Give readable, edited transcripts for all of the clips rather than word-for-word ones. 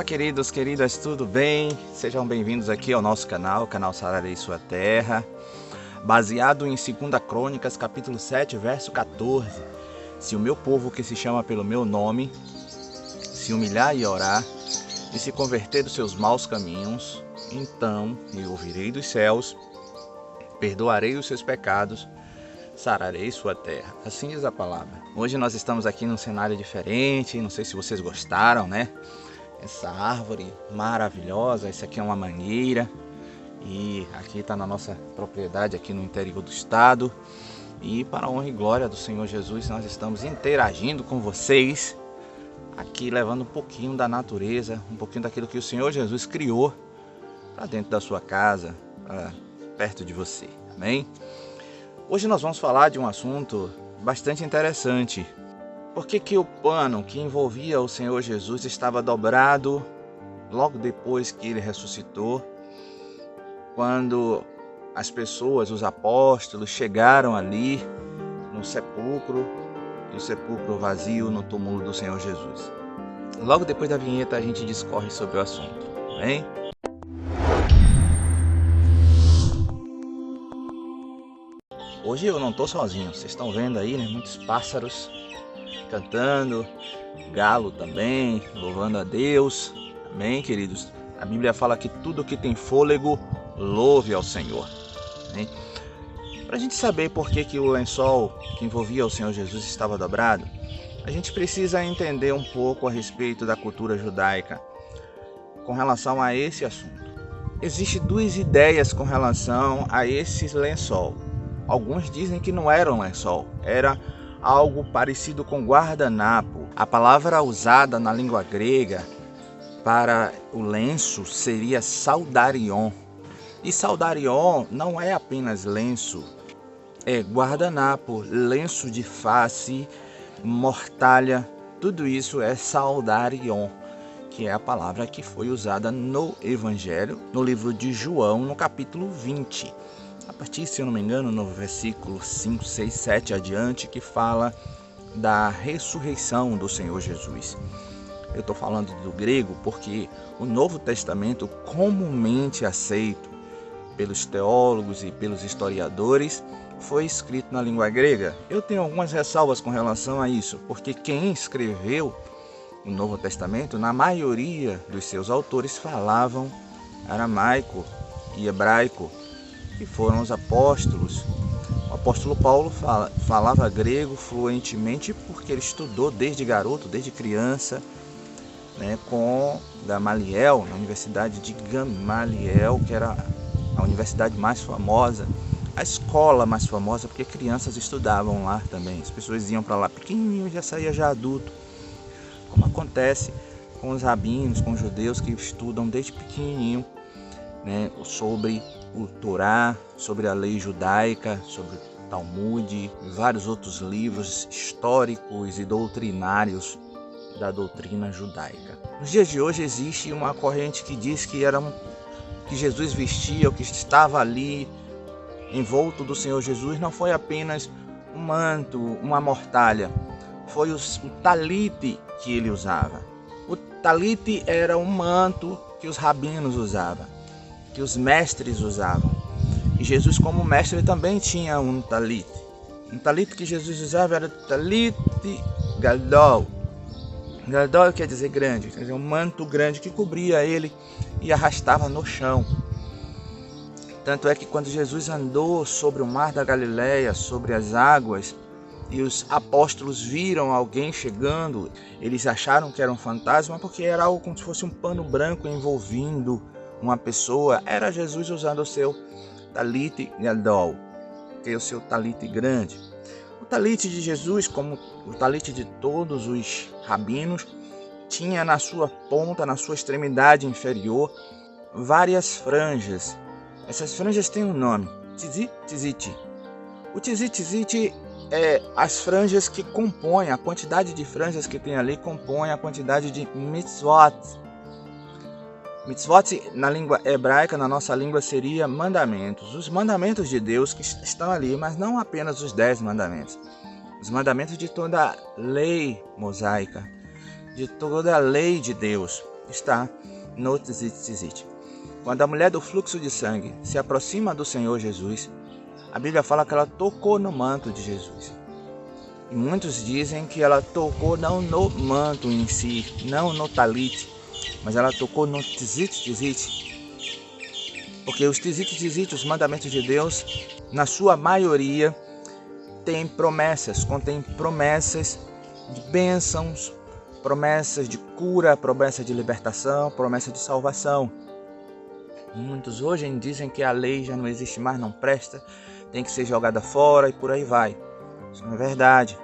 Queridos, queridas, tudo bem? Sejam bem-vindos aqui ao nosso canal, Sararei Sua Terra, baseado em 2 Crônicas, capítulo 7, verso 14. Se o meu povo que se chama pelo meu nome se humilhar e orar e se converter dos seus maus caminhos, então eu ouvirei dos céus, perdoarei os seus pecados, sararei sua terra. Assim diz a palavra. Hoje nós estamos aqui num cenário diferente, não sei se vocês gostaram, né? Essa árvore maravilhosa, essa aqui é uma mangueira e aqui está na nossa propriedade aqui no interior do estado. E para a honra e glória do Senhor Jesus, nós estamos interagindo com vocês aqui, levando um pouquinho da natureza, um pouquinho daquilo que o Senhor Jesus criou para dentro da sua casa, perto de você, amém? Hoje nós vamos falar de um assunto bastante interessante. Por que o pano que envolvia o Senhor Jesus estava dobrado logo depois que ele ressuscitou? Quando as pessoas, os apóstolos, chegaram ali no sepulcro, e o sepulcro vazio no túmulo do Senhor Jesus. Logo depois da vinheta a gente discorre sobre o assunto, hein? Hoje eu não estou sozinho, vocês estão vendo aí, né? Muitos pássaros cantando, galo também, louvando a Deus, amém, queridos? A Bíblia fala que tudo que tem fôlego, louve ao Senhor, amém? Para a gente saber por que o lençol que envolvia o Senhor Jesus estava dobrado, a gente precisa entender um pouco a respeito da cultura judaica com relação a esse assunto. Existem duas ideias com relação a esse lençol. Alguns dizem que não era um lençol, era algo parecido com guardanapo. A palavra usada na língua grega para o lenço seria saudarion. E saudarion não é apenas lenço, é guardanapo, lenço de face, mortalha, tudo isso é saudarion, que é a palavra que foi usada no Evangelho, no livro de João, no capítulo 20. A partir, se eu não me engano, no versículo 5, 6, 7 adiante, que fala da ressurreição do Senhor Jesus. Eu estou falando do grego porque o Novo Testamento, comumente aceito pelos teólogos e pelos historiadores, foi escrito na língua grega. Eu tenho algumas ressalvas com relação a isso, porque quem escreveu o Novo Testamento, na maioria dos seus autores, falavam aramaico e hebraico, que foram os apóstolos. O apóstolo Paulo falava grego fluentemente porque ele estudou desde garoto, desde criança, né, com Gamaliel, na Universidade de Gamaliel, que era a universidade mais famosa, a escola mais famosa, porque crianças estudavam lá também. As pessoas iam para lá pequenininho e já saía já adulto, como acontece com os rabinos, com os judeus que estudam desde pequenininho, né, sobre o Torá, sobre a lei judaica, sobre o Talmud e vários outros livros históricos e doutrinários da doutrina judaica. Nos dias de hoje existe uma corrente que diz que Jesus vestia, o que estava ali envolto do Senhor Jesus não foi apenas um manto, uma mortalha, foi o talite que ele usava. O talite era um manto que os rabinos usavam, que os mestres usavam. E Jesus, como mestre, ele também tinha um talite. Um talite que Jesus usava era talite gadol. Gadol quer dizer grande, quer dizer um manto grande que cobria ele e arrastava no chão. Tanto é que quando Jesus andou sobre o mar da Galileia, sobre as águas, e os apóstolos viram alguém chegando, eles acharam que era um fantasma porque era algo como se fosse um pano branco envolvendo uma pessoa. Era Jesus usando o seu talite gadol, que é o seu talite grande. O talite de Jesus, como o talite de todos os rabinos, tinha na sua ponta, na sua extremidade inferior, várias franjas. Essas franjas têm um nome, tzit. O tzit é as franjas que compõem, a quantidade de franjas que tem ali compõe a quantidade de mitzvot. Mitzvot na língua hebraica, na nossa língua, seria mandamentos. Os mandamentos de Deus que estão ali, mas não apenas os 10 mandamentos. Os mandamentos de toda a lei mosaica, de toda a lei de Deus. está no Tzit. Quando a mulher do fluxo de sangue se aproxima do Senhor Jesus, a Bíblia fala que ela tocou no manto de Jesus. E muitos dizem que ela tocou não no manto em si, não no talit, mas ela tocou no Tzit. Porque os Tzit, os mandamentos de Deus, na sua maioria, contém promessas de bênçãos, promessas de cura, promessa de libertação, promessa de salvação. Muitos hoje dizem que a lei já não existe mais, não presta, tem que ser jogada fora e por aí vai. Isso não é verdade.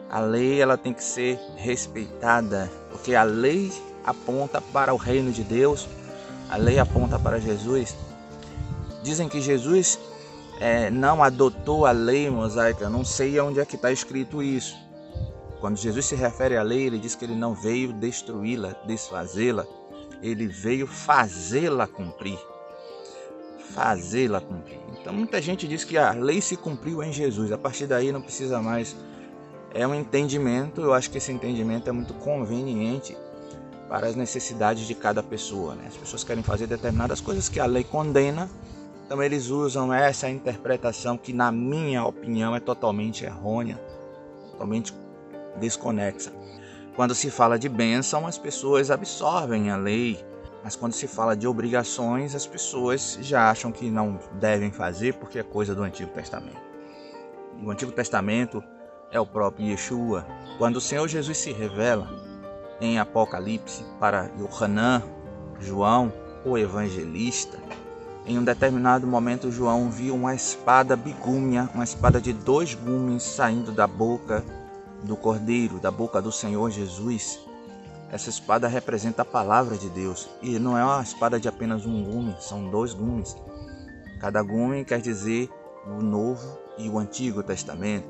A lei ela tem que ser respeitada, porque a lei aponta para o reino de Deus, a lei aponta para Jesus. Dizem que Jesus não adotou a lei mosaica, não sei onde é que está escrito isso. Quando Jesus se refere à lei, ele diz que ele não veio destruí-la, desfazê-la, ele veio fazê-la cumprir. Fazê-la cumprir. Então muita gente diz que a lei se cumpriu em Jesus, a partir daí não precisa mais. É um entendimento, eu acho que esse entendimento é muito conveniente para as necessidades de cada pessoa, né? As pessoas querem fazer determinadas coisas que a lei condena, então eles usam essa interpretação que, na minha opinião, é totalmente errônea, totalmente desconexa. Quando se fala de bênção, as pessoas absorvem a lei, mas quando se fala de obrigações, as pessoas já acham que não devem fazer porque é coisa do Antigo Testamento. O Antigo Testamento é o próprio Yeshua. Quando o Senhor Jesus se revela em Apocalipse para Yohanan, João, o evangelista, em um determinado momento João viu uma espada bigúmia, uma espada de 2 gumes saindo da boca do Cordeiro, da boca do Senhor Jesus. Essa espada representa a palavra de Deus e não é uma espada de apenas um gume, são 2 gumes. Cada gume quer dizer o Novo e o Antigo Testamento.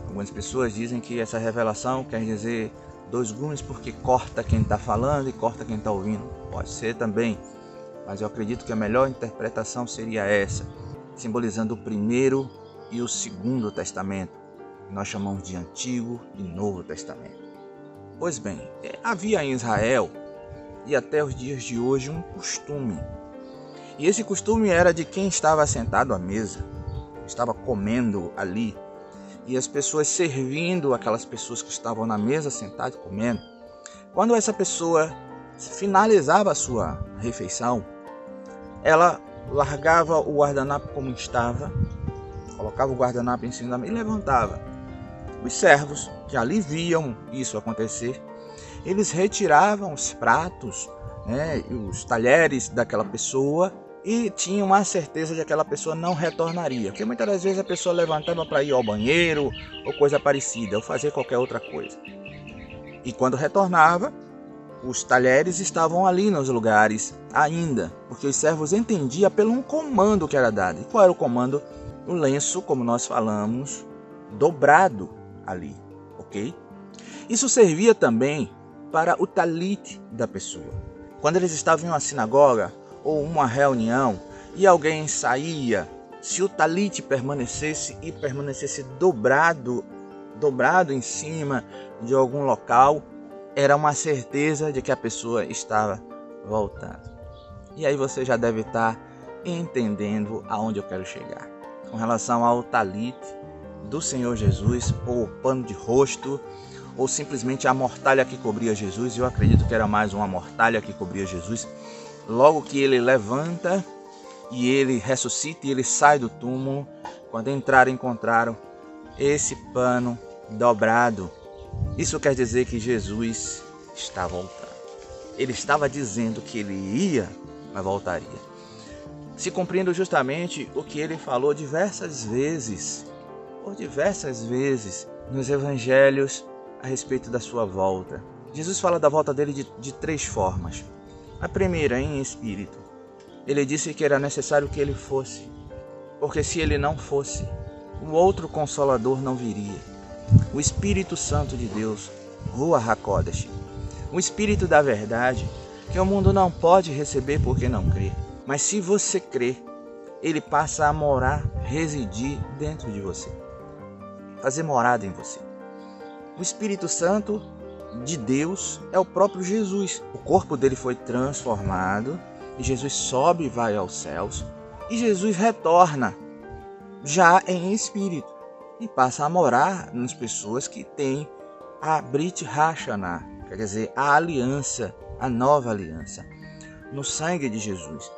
Algumas pessoas dizem que essa revelação quer dizer 2 gumes porque corta quem está falando e corta quem está ouvindo. Pode ser também, mas eu acredito que a melhor interpretação seria essa, simbolizando o Primeiro e o Segundo Testamento. Nós chamamos de Antigo e Novo Testamento. Pois bem, havia em Israel e até os dias de hoje um costume. E esse costume era de quem estava sentado à mesa, estava comendo ali, e as pessoas servindo aquelas pessoas que estavam na mesa sentadas comendo. Quando essa pessoa finalizava a sua refeição, ela largava o guardanapo como estava, colocava o guardanapo em cima da mesa e levantava. Os servos que ali viam isso acontecer, eles retiravam os pratos, os talheres daquela pessoa e tinham a certeza de que aquela pessoa não retornaria. Porque muitas das vezes a pessoa levantava para ir ao banheiro ou coisa parecida, ou fazer qualquer outra coisa. E quando retornava, os talheres estavam ali nos lugares ainda, porque os servos entendiam pelo um comando que era dado. E qual era o comando? O lenço, como nós falamos, dobrado ali, ok? Isso servia também para o talit da pessoa. Quando eles estavam em uma sinagoga ou uma reunião e alguém saía, se o talit permanecesse dobrado em cima de algum local, era uma certeza de que a pessoa estava voltando. E aí você já deve estar entendendo aonde eu quero chegar. Com relação ao talit do Senhor Jesus, ou o pano de rosto, ou simplesmente a mortalha que cobria Jesus, eu acredito que era mais uma mortalha que cobria Jesus. Logo que ele levanta e ele ressuscita e ele sai do túmulo, quando encontraram esse pano dobrado. Isso quer dizer que Jesus está voltando. Ele estava dizendo que ele ia, mas voltaria. Se cumprindo justamente o que ele falou diversas vezes nos evangelhos a respeito da sua volta. Jesus fala da volta dele de 3 formas. A primeira, em espírito. Ele disse que era necessário que ele fosse, porque se ele não fosse, o outro Consolador não viria. O Espírito Santo de Deus, Ruach HaKodesh, o Espírito da verdade, que o mundo não pode receber porque não crê. Mas se você crê, ele passa a morar, residir dentro de você, fazer morada em você. O Espírito Santo de Deus é o próprio Jesus. O corpo dele foi transformado e Jesus sobe e vai aos céus e Jesus retorna já em espírito e passa a morar nas pessoas que têm a Brit Hashanah, quer dizer, a aliança, a nova aliança, no sangue de Jesus.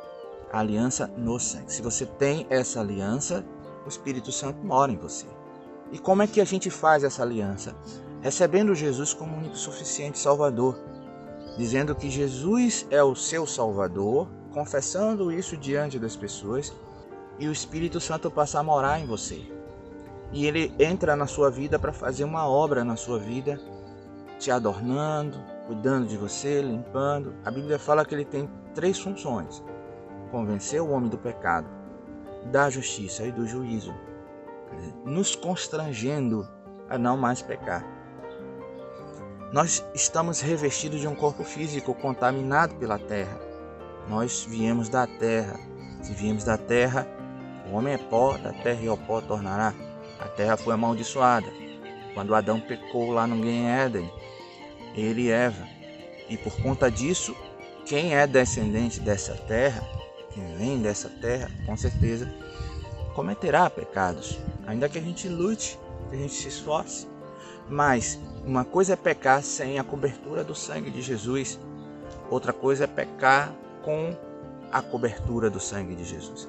A aliança no sangue. Se você tem essa aliança, o Espírito Santo mora em você. E como é que a gente faz essa aliança? Recebendo Jesus como único e suficiente Salvador, dizendo que Jesus é o seu Salvador, confessando isso diante das pessoas, e o Espírito Santo passa a morar em você. E ele entra na sua vida para fazer uma obra na sua vida, te adornando, cuidando de você, limpando. A Bíblia fala que ele tem 3 funções: convencer o homem do pecado, da justiça e do juízo, nos constrangendo a não mais pecar. Nós estamos revestidos de um corpo físico contaminado pela terra. Nós viemos da terra. Se viemos da terra, o homem é pó, da terra e ao pó tornará. A terra foi amaldiçoada quando Adão pecou lá no Éden, ele e Eva. E por conta disso, quem é descendente dessa terra, quem vem dessa terra, com certeza cometerá pecados, ainda que a gente lute, que a gente se esforce. Mas uma coisa é pecar sem a cobertura do sangue de Jesus, outra coisa é pecar com a cobertura do sangue de Jesus.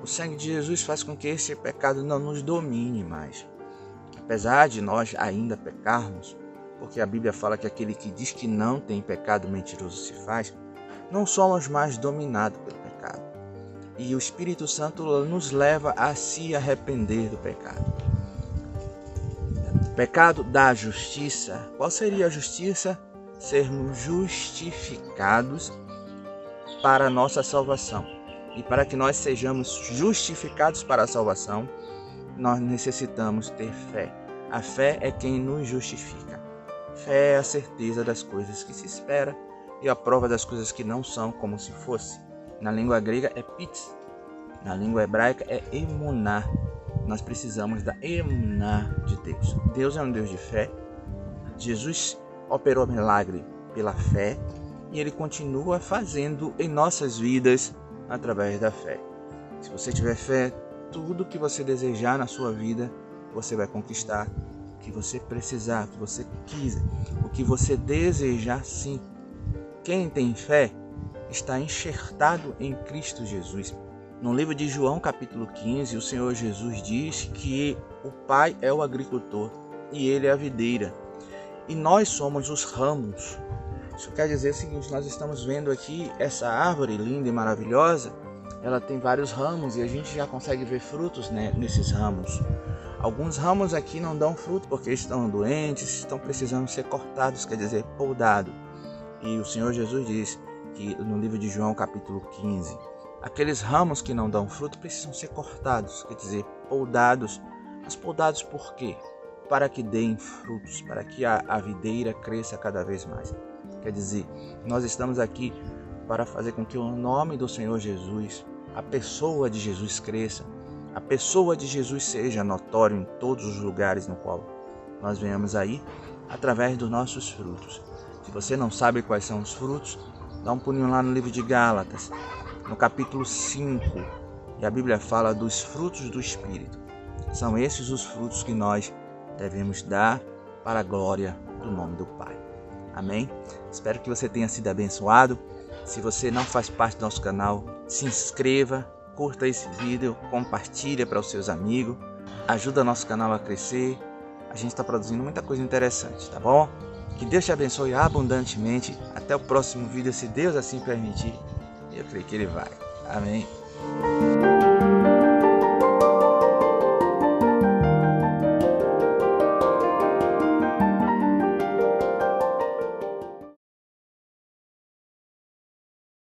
O sangue de Jesus faz com que esse pecado não nos domine mais. Apesar de nós ainda pecarmos, porque a Bíblia fala que aquele que diz que não tem pecado mentiroso se faz, não somos mais dominados pelo pecado. E o Espírito Santo nos leva a se arrepender do pecado. O pecado da justiça. Qual seria a justiça? Sermos justificados para a nossa salvação. E para que nós sejamos justificados para a salvação, nós necessitamos ter fé. A fé é quem nos justifica. Fé é a certeza das coisas que se espera e a prova das coisas que não são como se fosse. Na língua grega é pits, na língua hebraica é emuná. Nós precisamos da emuná de Deus. Deus é um Deus de fé. Jesus operou milagre pela fé e Ele continua fazendo em nossas vidas através da fé. Se você tiver fé, tudo que você desejar na sua vida, você vai conquistar. O que você precisar, o que você quiser, o que você desejar, sim. Quem tem fé está enxertado em Cristo Jesus. No livro de João, capítulo 15, o Senhor Jesus diz que o Pai é o agricultor e Ele é a videira. E nós somos os ramos. Isso quer dizer o seguinte: nós estamos vendo aqui essa árvore linda e maravilhosa. Ela tem vários ramos e a gente já consegue ver frutos, né, nesses ramos. Alguns ramos aqui não dão fruto porque estão doentes, estão precisando ser cortados, quer dizer, podados. E o Senhor Jesus diz que no livro de João, capítulo 15, aqueles ramos que não dão fruto precisam ser cortados, quer dizer, podados. Mas podados por quê? Para que deem frutos, para que a videira cresça cada vez mais. Quer dizer, nós estamos aqui para fazer com que o nome do Senhor Jesus, a pessoa de Jesus cresça, a pessoa de Jesus seja notória em todos os lugares no qual nós venhamos aí, através dos nossos frutos. Se você não sabe quais são os frutos, dá um pulinho lá no livro de Gálatas, no capítulo 5, e a Bíblia fala dos frutos do Espírito. São esses os frutos que nós devemos dar para a glória do nome do Pai. Amém? Espero que você tenha sido abençoado. Se você não faz parte do nosso canal, se inscreva, curta esse vídeo, compartilha para os seus amigos, ajuda nosso canal a crescer. A gente está produzindo muita coisa interessante, tá bom? Que Deus te abençoe abundantemente. Até o próximo vídeo, se Deus assim permitir. Eu creio que Ele vai. Amém.